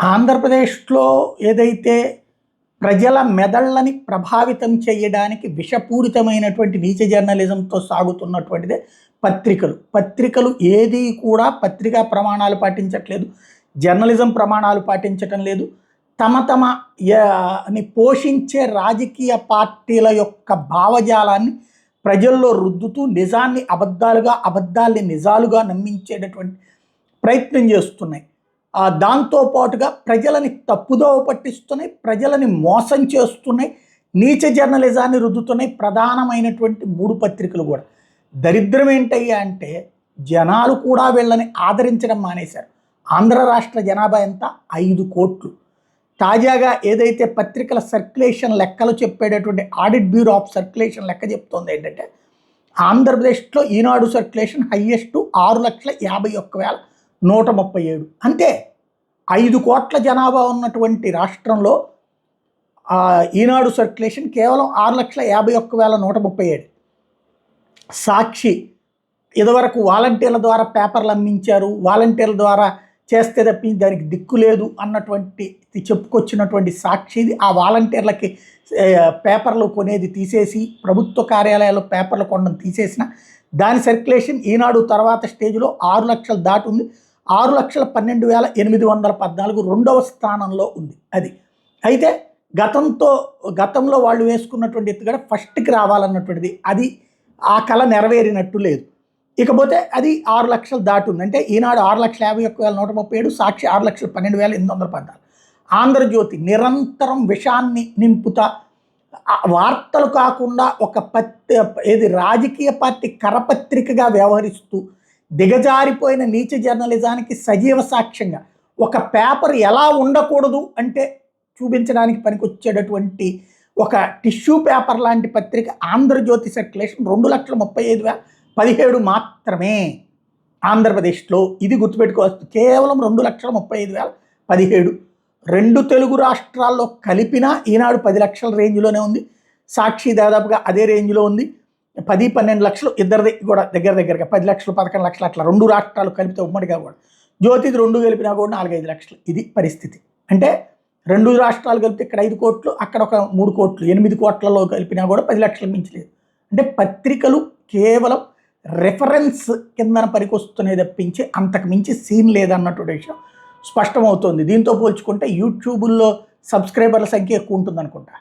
ఆంధ్రప్రదేశ్లో ఏదైతే ప్రజల మెదళ్ళని ప్రభావితం చేయడానికి విషపూరితమైనటువంటి నీచ జర్నలిజంతో సాగుతున్నటువంటిదే పత్రికలు. పత్రికలు ఏది కూడా పత్రికా ప్రమాణాలు పాటించట్లేదు, జర్నలిజం ప్రమాణాలు పాటించటం లేదు. తమ పోషించే రాజకీయ పార్టీల యొక్క భావజాలాన్ని ప్రజల్లో రుద్దుతూ నిజాన్ని అబద్ధాలుగా, అబద్ధాల్ని నిజాలుగా నమ్మించేటటువంటి ప్రయత్నం చేస్తున్నాయి. దాంతోపాటుగా ప్రజలని తప్పుదోవ పట్టిస్తున్నాయి, ప్రజలని మోసం చేస్తున్నాయి, నీచ జర్నలిజాన్ని రుద్దుతున్నాయి. ప్రధానమైనటువంటి 3 పత్రికలు కూడా. దరిద్రం ఏంటయ్యా అంటే జనాలు కూడా వీళ్ళని ఆదరించడం మానేశారు. ఆంధ్ర రాష్ట్ర జనాభా ఎంత? 5 కోట్లు. తాజాగా ఏదైతే పత్రికల సర్క్యులేషన్ లెక్కలు చెప్పేటటువంటి ఆడిట్ బ్యూరో ఆఫ్ సర్క్యులేషన్ లెక్క చెప్తోంది ఏంటంటే ఆంధ్రప్రదేశ్లో ఈనాడు సర్క్యులేషన్ హయ్యెస్ట్ 6,51,137. అంటే 5 కోట్ల జనాభా ఉన్నటువంటి రాష్ట్రంలో ఈనాడు సర్క్యులేషన్ కేవలం 6,51,137. సాక్షి ఇదివరకు వాలంటీర్ల ద్వారా పేపర్లు అమ్మించారు, వాలంటీర్ల ద్వారా చేస్తే తప్పి దానికి దిక్కు లేదు అన్నటువంటి చెప్పుకొచ్చినటువంటి సాక్షిది ఆ వాలంటీర్లకి పేపర్లు కొనేది తీసేసి ప్రభుత్వ కార్యాలయాల్లో పేపర్లు కొనడం తీసేసిన దాని సర్క్యులేషన్ ఈనాడు తర్వాత స్టేజ్లో 6 లక్షలు దాటి ఉంది. 6,12,814 రెండవ స్థానంలో ఉంది. అది అయితే గతంలో వాళ్ళు వేసుకున్నటువంటి ఎత్తుగడ ఫస్ట్కి రావాలన్నటువంటిది అది ఆ కళ నెరవేరినట్టు లేదు. ఇకపోతే అది 6 లక్షలు దాటి ఉంది. అంటే ఈనాడు 6,51,137, సాక్షి 6,12,814. ఆంధ్రజ్యోతి నిరంతరం విషాన్ని నింపుతా వార్తలు కాకుండా ఒక రాజకీయ పార్టీ కరపత్రికగా వ్యవహరిస్తూ దిగజారిపోయిన నీచ జర్నలిజానికి సజీవ సాక్ష్యంగా ఒక పేపర్ ఎలా ఉండకూడదు అంటే చూపించడానికి పనికొచ్చేటటువంటి ఒక టిష్యూ పేపర్ లాంటి పత్రిక ఆంధ్రజ్యోతి సర్క్యులేషన్ 2,35,017 మాత్రమే ఆంధ్రప్రదేశ్లో. ఇది గుర్తుపెట్టుకోవచ్చు. కేవలం 2,35,017. 2 తెలుగు రాష్ట్రాల్లో కలిపినా ఈనాడు 10 లక్షల రేంజ్లోనే ఉంది, సాక్షి దాదాపుగా అదే రేంజ్లో ఉంది. 10-12 లక్షలు ఇద్దరిది కూడా దగ్గరగా 10 లక్షలు 11 లక్షలు అట్లా 2 రాష్ట్రాలు కలిపితే ఉమ్మడిగా కూడా. జ్యోతిది 2 కలిపినా కూడా 4-5 లక్షలు. ఇది పరిస్థితి. అంటే 2 రాష్ట్రాలు కలిపితే ఇక్కడ 5 కోట్లు, అక్కడ ఒక 3 కోట్లు, 8 కోట్లలో కలిపినా కూడా 10 లక్షలు మించలేదు. అంటే పత్రికలు కేవలం రెఫరెన్స్ కిందన పనికొస్తున్నాయి తప్పించి అంతకు మించి సీన్ లేదన్నటువంటి విషయం స్పష్టమవుతోంది. దీంతో పోల్చుకుంటే యూట్యూబ్లో సబ్స్క్రైబర్ల సంఖ్య ఎక్కువ ఉంటుంది అనుకుంటా.